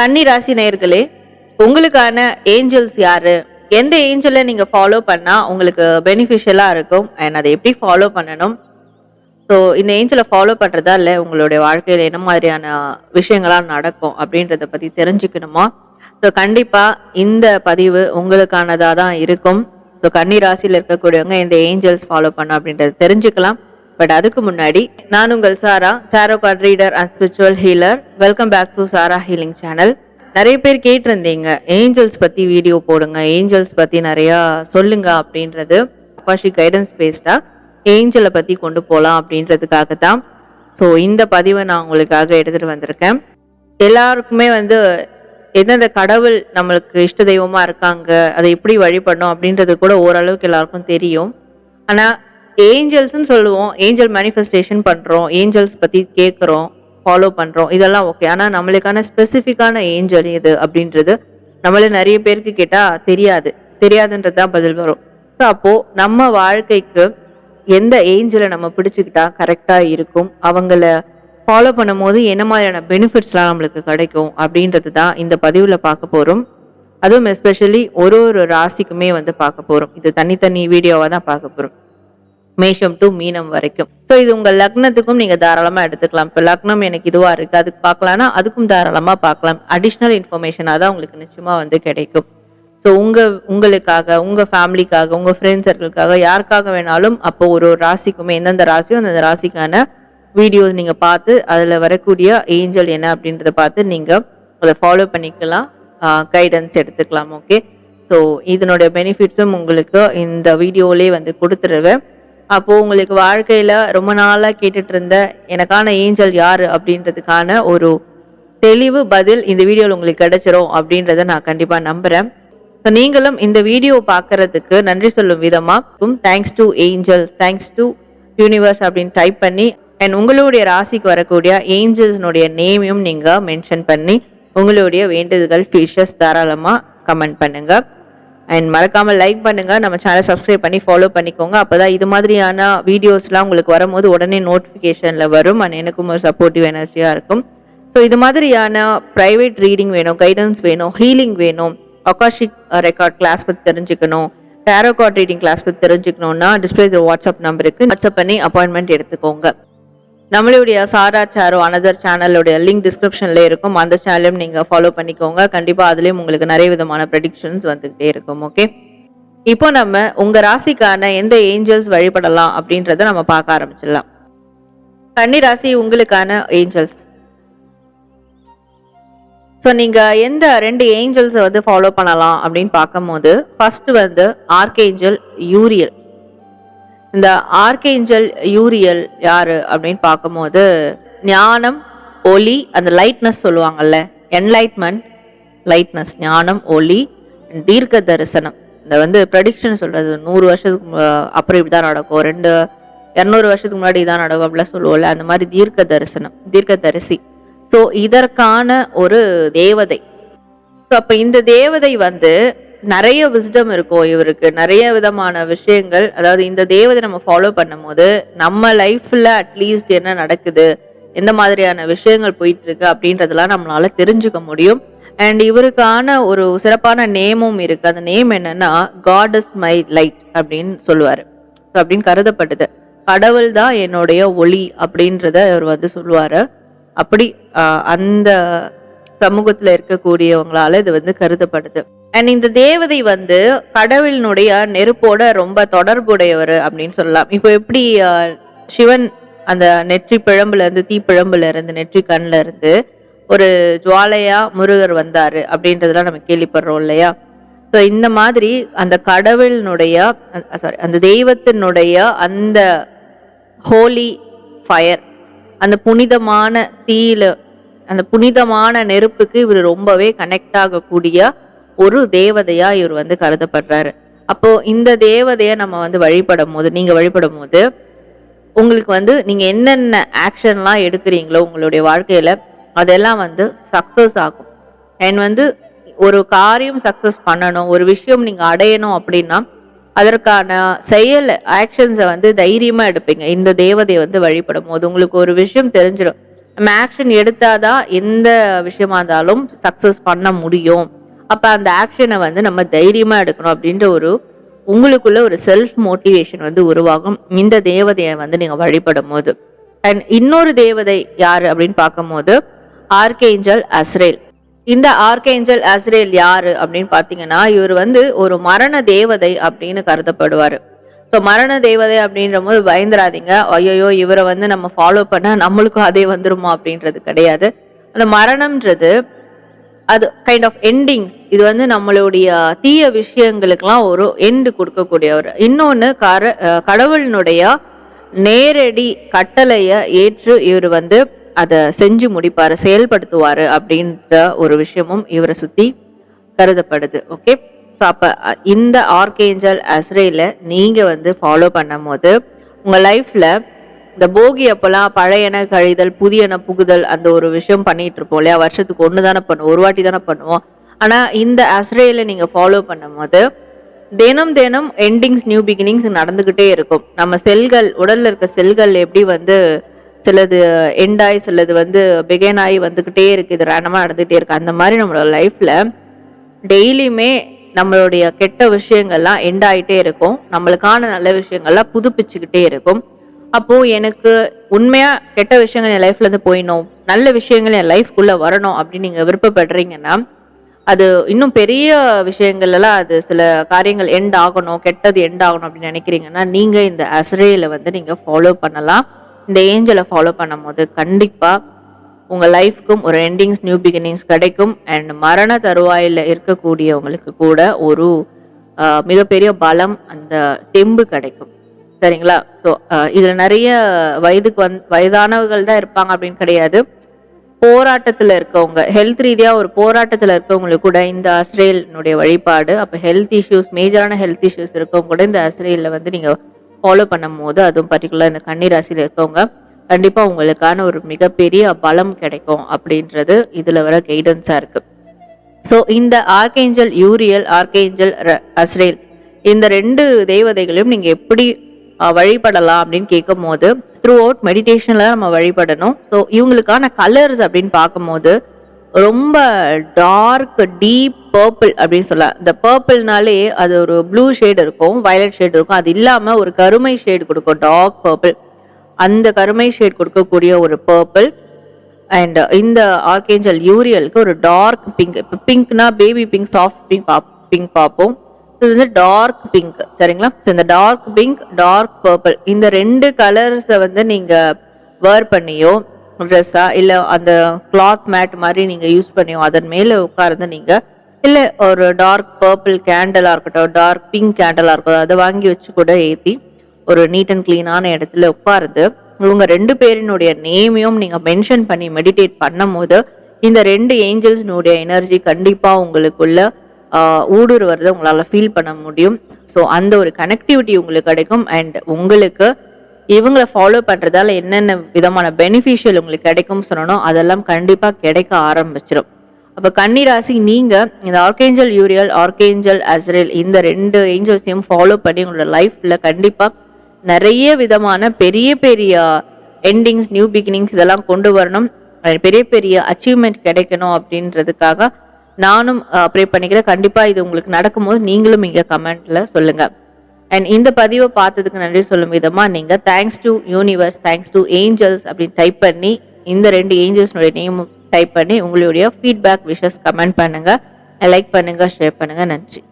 கன்னி ராசி நேயர்களே, உங்களுக்கான ஏஞ்சல்ஸ் யாரு? எந்த ஏஞ்சலை நீங்க ஃபாலோ பண்ணா உங்களுக்கு பெனிஃபிஷியலா இருக்கும் அண்ட் அதை எப்படி ஃபாலோ பண்ணணும்? ஸோ இந்த ஏஞ்சலை ஃபாலோ பண்றதால உங்களுடைய வாழ்க்கையில என்ன மாதிரியான விஷயங்கள்லாம் நடக்கும் அப்படின்றத பத்தி தெரிஞ்சுக்கணுமா? ஸோ கண்டிப்பா இந்த பதிவு உங்களுக்கானதா தான் இருக்கும். ஸோ கன்னி ராசியில் இருக்கக்கூடியவங்க இந்த ஏஞ்சல்ஸ் ஃபாலோ பண்ண அப்படின்றத தெரிஞ்சுக்கலாம். பட் அதுக்கு முன்னாடி நான் உங்கள் Sara, tarot card reader and spiritual healer. Welcome back to Sara healing channel. நிறைய பேர் கேட்டிருந்தீங்க, ஏஞ்சல்ஸ் பத்தி வீடியோ போடுங்க, ஏஞ்சல்ஸ் பத்தி நிறையா சொல்லுங்க அப்படின்றது. அப்பாஷி கைடன்ஸ் பேஸ்டா ஏஞ்சலை பத்தி கொண்டு போகலாம் அப்படின்றதுக்காக தான் ஸோ இந்த பதிவை நான் உங்களுக்காக எடுத்துட்டு வந்திருக்கேன். எல்லாருக்குமே எந்தெந்த கடவுள் நம்மளுக்கு இஷ்ட தெய்வமா இருக்காங்க, அதை எப்படி வழிபடணும் அப்படின்றது கூட ஓரளவுக்கு எல்லாருக்கும் தெரியும். ஆனா ஏஞ்சல்ஸ்ன்னு சொல்லுவோம், ஏஞ்சல் மேனிஃபெஸ்டேஷன் பண்றோம், ஏஞ்சல்ஸ் பத்தி கேட்குறோம், ஃபாலோ பண்றோம், இதெல்லாம் ஓகே. ஆனா நம்மளுக்கான ஸ்பெசிஃபிக்கான ஏஞ்சல் இது அப்படின்றது நம்மள நிறைய பேருக்கு கேட்டா தெரியாதுன்றது தான் பதில் வரும். ஸோ அப்போ நம்ம வாழ்க்கைக்கு எந்த ஏஞ்சலை நம்ம பிடிச்சுக்கிட்டா கரெக்டா இருக்கும், அவங்கள ஃபாலோ பண்ணும் போது என்ன மாதிரியான பெனிஃபிட்ஸ்லாம் நம்மளுக்கு கிடைக்கும் அப்படின்றது தான் இந்த பதிவுல பார்க்க போறோம். அதுவும் எஸ்பெஷலி ஒரு ஒரு ராசிக்குமே பார்க்க போறோம். இது தனித்தனி வீடியோவா தான் பார்க்க போறோம், மேஷம் டு மீனம் வரைக்கும். ஸோ இது உங்க லக்னத்துக்கும் நீங்க தாராளமா எடுத்துக்கலாம். இப்போ லக்னம் எனக்கு இதுவா இருக்கு, அதுக்கு பார்க்கலாம்னா அதுக்கும் தாராளமா பார்க்கலாம். அடிஷ்னல் இன்ஃபர்மேஷனாக தான் உங்களுக்கு நிச்சயமா கிடைக்கும். ஸோ உங்களுக்காக, உங்க ஃபேமிலிக்காக, உங்க ஃப்ரெண்ட்ஸ் சர்க்கிளுக்காக, யாருக்காக வேணாலும் அப்போ ஒரு ஒரு ராசிக்குமே எந்தெந்த ராசியோ அந்த ராசிக்கான வீடியோஸ் நீங்க பார்த்து அதுல வரக்கூடிய ஏஞ்சல் என்ன அப்படின்றத பார்த்து நீங்க அதை ஃபாலோ பண்ணிக்கலாம், கைடன்ஸ் எடுத்துக்கலாம். ஓகே, ஸோ இதனுடைய பெனிஃபிட்ஸும் உங்களுக்கு இந்த வீடியோலேயே கொடுத்துருவேன். அப்போ உங்களுக்கு வாழ்க்கையில ரொம்ப நாளா கேட்டுட்டு இருந்த எனக்கான ஏஞ்சல் யாரு அப்படின்றதுக்கான ஒரு தெளிவு பதில் இந்த வீடியோவில் உங்களுக்கு கிடைச்சிரும் அப்படின்றத நான் கண்டிப்பா நம்புறேன். ஸோ நீங்களும் இந்த வீடியோ பார்க்கறதுக்கு நன்றி சொல்லும் விதமா thanks to angels, thanks to universe அப்படின்னு டைப் பண்ணி அண்ட் உங்களுடைய ராசிக்கு வரக்கூடிய ஏஞ்சல்ஸ்னுடைய நேமையும் நீங்க மென்ஷன் பண்ணி உங்களுடைய வேண்டுதல்கள் ஃபிஷஸ் தாராளமா கமெண்ட் பண்ணுங்க. அண்ட் மறக்காமல் லைக் பண்ணுங்க, நம்ம சேனலை சப்ஸ்கிரைப் பண்ணி ஃபாலோ பண்ணிக்கோங்க. அப்போதான் இது மாதிரியான வீடியோஸ்லாம் உங்களுக்கு வரும்போது உடனே நோட்டிஃபிகேஷனில் வரும் அண்ட் எனக்கும் ஒரு சப்போர்ட்டிவ் எனர்ஜியாக இருக்கும். ஸோ இது மாதிரியான ப்ரைவேட் ரீடிங் வேணும், கைடன்ஸ் வேணும், ஹீலிங் வேணும், அகாஷிக் ரெக்கார்ட் கிளாஸ் பற்றி தெரிஞ்சுக்கணும், டாரோ கார்ட் ரீடிங் கிளாஸ் பற்றி தெரிஞ்சுக்கணும்னா டிஸ்பிளே வாட்ஸ்அப் நம்பருக்கு வாட்ஸ்அப் பண்ணி அப்பாயின்மெண்ட் எடுத்துக்கோங்க. நம்மளுடைய சாரா டாரோ அனதர் சேனலோடைய லிங்க் டிஸ்கிரிப்ஷன்ல இருக்கும், அந்த சேனலையும் நீங்க ஃபாலோ பண்ணிக்கோங்க. கண்டிப்பா அதுலயும் உங்களுக்கு நிறைய விதமான ப்ரெடிக்ஷன்ஸ் வந்துகிட்டே இருக்கும். ஓகே, இப்போ நம்ம உங்க ராசிக்கான எந்த ஏஞ்சல்ஸ் வழிபடலாம் அப்படின்றத நம்ம பார்க்க ஆரம்பிச்சிடலாம். கன்னி ராசி உங்களுக்கான ஏஞ்சல்ஸ். ஸோ நீங்க எந்த ரெண்டு ஏஞ்சல்ஸ் ஃபாலோ பண்ணலாம் அப்படின்னு பார்க்கும்போது ஃபர்ஸ்ட் ஆர்க்ஏஞ்சல் யூரியல். இந்த ஆர்க்ஏஞ்சல் யூரியல் யாரு அப்படின்னு பார்க்கும்போது ஞானம், ஒளி, அந்த லைட்னஸ் சொல்லுவாங்கல்ல, என்லைட்மெண்ட், லைட்னஸ், ஞானம், ஒளி, தீர்க்க தரிசனம். இந்த ப்ரெடிக்ஷன் சொல்றது 100 வருஷத்துக்கு அப்புறம் இப்படிதான் நடக்கும், 200 வருஷத்துக்கு முன்னாடி இதான் நடக்கும் அப்படிலாம் சொல்லுவோம்ல, அந்த மாதிரி தீர்க்க தரிசனம், தீர்க்க தரிசி. ஸோ இதற்கான ஒரு தேவதை. ஸோ அப்போ இந்த தேவதை நிறைய விஸ்டம் இருக்கும் இவருக்கு, நிறைய விதமான விஷயங்கள். அதாவது இந்த தேவதை நம்ம ஃபாலோ பண்ணும் போது நம்ம லைஃப்ல அட்லீஸ்ட் என்ன நடக்குது, எந்த மாதிரியான விஷயங்கள் போயிட்டு இருக்கு அப்படின்றதெல்லாம் நம்மளால தெரிஞ்சுக்க முடியும். அண்ட் இவருக்கான ஒரு சிறப்பான நேமும் இருக்கு. அந்த நேம் என்னன்னா காட் இஸ் மை லைட் அப்படின்னு சொல்லுவாரு. ஸோ அப்படின்னு கருதப்பட்டது, கடவுள் தான் என்னுடைய ஒளி அப்படின்றத இவர் சொல்லுவாரு. அப்படி அந்த சமூகத்துல இருக்கக்கூடியவங்களால இது கருதப்படுது. அண்ட் இந்த தேவதை கடவுளினுடைய நெருப்போட ரொம்ப தொடர்புடையவர் அப்படின்னு சொல்லலாம். இப்போ எப்படி சிவன் அந்த நெற்றி பிழம்புல இருந்து, தீப்பிழம்புல இருந்து, நெற்றி கண்ல இருந்து ஒரு ஜுவாலையா முருகர் வந்தாரு அப்படின்றதெல்லாம் நம்ம கேள்விப்படுறோம் இல்லையா? ஸோ இந்த மாதிரி அந்த கடவுளினுடைய அந்த தெய்வத்தினுடைய அந்த ஹோலி ஃபயர், அந்த புனிதமான தீயில, அந்த புனிதமான நெருப்புக்கு இவர் ரொம்பவே கனெக்ட் ஆகக்கூடிய ஒரு தேவதையா இவர் கருதப்படுறாரு. அப்போ இந்த தேவதைய நம்ம வழிபடும் போது, நீங்க வழிபடும் போது உங்களுக்கு நீங்க என்னென்ன ஆக்ஷன்லாம் எடுக்கிறீங்களோ உங்களுடைய வாழ்க்கையில அதெல்லாம் சக்சஸ் ஆகும். அண்ட் ஒரு காரியம் சக்சஸ் பண்ணணும், ஒரு விஷயம் நீங்க அடையணும் அப்படின்னா அதற்கான செயல் ஆக்ஷன்ஸை தைரியமா எடுப்பீங்க. இந்த தேவதையை வழிபடும் போது உங்களுக்கு ஒரு விஷயம் தெரிஞ்சிடும், நம்ம ஆக்ஷன் எடுத்தாதான் எந்த விஷயமா இருந்தாலும் சக்சஸ் பண்ண முடியும். அப்ப அந்த ஆக்ஷனை வந்து நம்ம தைரியமா எடுக்கணும் அப்படின்ற ஒரு உங்களுக்குள்ள ஒரு செல்ஃப் மோட்டிவேஷன் வந்து உருவாகும் இந்த தேவதையை வந்து நீங்க வழிபடும் போது. அண்ட் இன்னொரு தேவதை யாரு அப்படின்னு பார்க்கும்போது ஆர்கேஞ்சல் அஸ்ரேல். இந்த ஆர்கேஞ்சல் அஸ்ரேல் யாரு அப்படின்னு பாத்தீங்கன்னா, இவர் வந்து ஒரு மரண தேவதை அப்படின்னு கருதப்படுவாரு. ஸோ மரண தேவதை அப்படின்ற போது பயந்துராதீங்க. ஐயோ இவரை வந்து நம்ம ஃபாலோ பண்ண நம்மளுக்கும் அதே வந்துருமா அப்படின்றது கிடையாது. அந்த மரணம்ன்றது அது கைண்ட் ஆஃப் எண்டிங்ஸ். இது வந்து நம்மளுடைய தீய விஷயங்களுக்கெல்லாம் ஒரு எண்டு கொடுக்கக்கூடியவர். இன்னொன்னு கடவுளினுடைய நேரடி கட்டளைய ஏற்று இவர் வந்து அதை செஞ்சு முடிப்பாரு, செயல்படுத்துவாரு அப்படின்ற ஒரு விஷயமும் இவரை சுத்தி கருதப்படுது. ஓகே, ஸோ அப்ப இந்த ஆர்கேஞ்சல் அஸ்ரேல நீங்க வந்து ஃபாலோ பண்ணும் போது உங்க லைஃப்ல இந்த போகி அப்பெல்லாம் பழையன கழிதல் புதியன புகுதல் அந்த ஒரு விஷயம் பண்ணிட்டு இருப்போம் இல்லையா? வருஷத்துக்கு ஒன்று தானே பண்ணுவோம், ஒரு வாட்டி தானே பண்ணுவோம். ஆனா இந்த அஸ்ரேல நீங்க ஃபாலோ பண்ணும் போது தினம் தினம் எண்டிங்ஸ் நியூ பிகினிங்ஸ் நடந்துகிட்டே இருக்கும். நம்ம செல்கள், உடல்ல இருக்க செல்கள் எப்படி வந்து சிலது எண்ட் ஆகி சிலது வந்து பிகைன் ஆகி வந்துகிட்டே இருக்கு, இது ரேண்டமா நடந்துகிட்டே இருக்கு. அந்த மாதிரி நம்மளோட லைஃப்ல டெய்லியுமே நம்மளுடைய கெட்ட விஷயங்கள்லாம் எண்ட் ஆகிட்டே இருக்கும், நம்மளுக்கான நல்ல விஷயங்கள்லாம் புதுப்பிச்சுக்கிட்டே இருக்கும். அப்போ எனக்கு உண்மையா கெட்ட விஷயங்கள் என் லைஃப்ல இருந்து போயிடணும், நல்ல விஷயங்கள் என் லைஃப்குள்ள வரணும் அப்படின்னு நீங்க விருப்பப்படுறீங்கன்னா, அது இன்னும் பெரிய விஷயங்கள் எல்லாம் அது சில காரியங்கள் எண்ட் ஆகணும், கெட்டது எண்ட் ஆகணும் அப்படின்னு நினைக்கிறீங்கன்னா நீங்க இந்த அஸ்ரேல வந்து நீங்க ஃபாலோ பண்ணலாம். இந்த ஏஞ்சலை ஃபாலோ பண்ணும் போது கண்டிப்பா உங்க லைஃப்க்கும் ஒரு எண்டிங்ஸ் நியூ பிகினிங்ஸ் கிடைக்கும். அண்ட் மரண தருவாயில இருக்கக்கூடியவங்களுக்கு கூட ஒரு மிகப்பெரிய பலம், அந்த தெம்பு கிடைக்கும். சரிங்களா? ஸோ இதுல நிறைய வயதானவர்கள் தான் இருப்பாங்க அப்படின்னு கிடையாது. போராட்டத்துல இருக்கவங்க, ஹெல்த் ரீதியா ஒரு போராட்டத்துல இருக்கவங்களுக்கு கூட இந்த அஸ்ரேலினுடைய வழிபாடு, அப்ப ஹெல்த் இஷ்யூஸ், மேஜரான ஹெல்த் இஷ்யூஸ் இருக்கவங்க கூட இந்த அஸ்ரேல வந்து நீங்க ஃபாலோ பண்ணும் போது, அதுவும் பர்டிகுலர் இந்த கன்னி ராசியில இருக்கவங்க கண்டிப்பா உங்களுக்கான ஒரு மிகப்பெரிய பலம் கிடைக்கும் அப்படின்றது இதுல வர கைடன்ஸா இருக்கு. ஸோ இந்த ஆர்கேஞ்சல் யூரியல், ஆர்கேஞ்சல் அஸ்ரேல், இந்த 2 தேவதைகளையும் நீங்க எப்படி வழிபடலாம் அப்படின்னு கேட்கும் போது த்ரூ அவுட் மெடிடேஷன்ல நம்ம வழிபடணும். ஸோ இவங்களுக்கான கலர்ஸ் அப்படின்னு பார்க்கும்போது ரொம்ப டார்க் டீப் பர்பிள் அப்படின்னு சொல்லலாம். இந்த பர்பிள்னாலே அது ஒரு ப்ளூ ஷேட் இருக்கும், வயலட் ஷேட் இருக்கும், அது இல்லாம ஒரு கருமை ஷேட் கொடுக்கும், டார்க் பர்பிள். அந்த கருமை ஷேட் கொடுக்கக்கூடிய ஒரு பர்பிள். அண்ட் இந்த ஆர்கேஞ்சல் யூரியலுக்கு ஒரு டார்க் பிங்க். இப்போ பிங்க்னா baby pink, soft pink pink பார்ப்போம். இது வந்து டார்க் பிங்க். சரிங்களா? ஸோ இந்த டார்க் பிங்க், டார்க் பர்பிள், இந்த 2 கலர்ஸை வந்து நீங்க வேர் பண்ணியோ ட்ரெஸ்ஸா இல்ல அந்த கிளாத் மேட் மாதிரி நீங்க யூஸ் பண்ணியோ அதன் மேல உட்கார்ந்து நீங்க, இல்ல ஒரு டார்க் பர்பிள் கேண்டலா இருக்கட்டும், டார்க் பிங்க் கேண்டலா இருக்கட்டும், அதை வாங்கி வச்சு கூட ஏற்றி ஒரு நீட் அண்ட் கிளீனான இடத்துல உட்கார்ந்து இவங்க 2 பேரினுடைய நேமையும் நீங்க மென்ஷன் பண்ணி மெடிடேட் பண்ணும் போது இந்த 2 ஏஞ்சல்ஸ்னுடைய எனர்ஜி கண்டிப்பா உங்களுக்குள்ள ஊடுருவதை உங்களால ஃபீல் பண்ண முடியும். ஸோ அந்த ஒரு கனெக்டிவிட்டி உங்களுக்கு கிடைக்கும். அண்ட் உங்களுக்கு இவங்களை ஃபாலோ பண்றதால என்னென்ன விதமான பெனிஃபிஷியல் உங்களுக்கு கிடைக்கும் சொன்னோம், அதெல்லாம் கண்டிப்பா கிடைக்க ஆரம்பிச்சிடும். அப்ப கன்னிராசி நீங்க இந்த ஆர்கேஞ்சல் யூரியல், ஆர்கேஞ்சல் அஸ்ரேல், இந்த 2 ஏஞ்சல்ஸையும் ஃபாலோ பண்ணி உங்களோட லைஃப்ல கண்டிப்பா நிறைய விதமான பெரிய பெரிய எண்டிங்ஸ் நியூ பிகினிங்ஸ் இதெல்லாம் கொண்டு வரணும், பெரிய பெரிய அச்சீவ்மெண்ட் கிடைக்கணும் அப்படின்றதுக்காக நானும் ப்ரே பண்ணிக்கிறேன். கண்டிப்பா இது உங்களுக்கு நடக்கும்போது நீங்களும் இங்க கமெண்ட்ல சொல்லுங்க. அண்ட் இந்த பதிவை பார்த்ததுக்கு நன்றி சொல்லும் விதமா நீங்க thanks to universe, thanks to angels அப்படின்னு டைப் பண்ணி இந்த 2 ஏஞ்சல்ஸ்னுடைய நேம் டைப் பண்ணி உங்களுடைய ஃபீட்பேக் விஷஸ் கமெண்ட் பண்ணுங்க, லைக் பண்ணுங்க, ஷேர் பண்ணுங்க. நன்றி.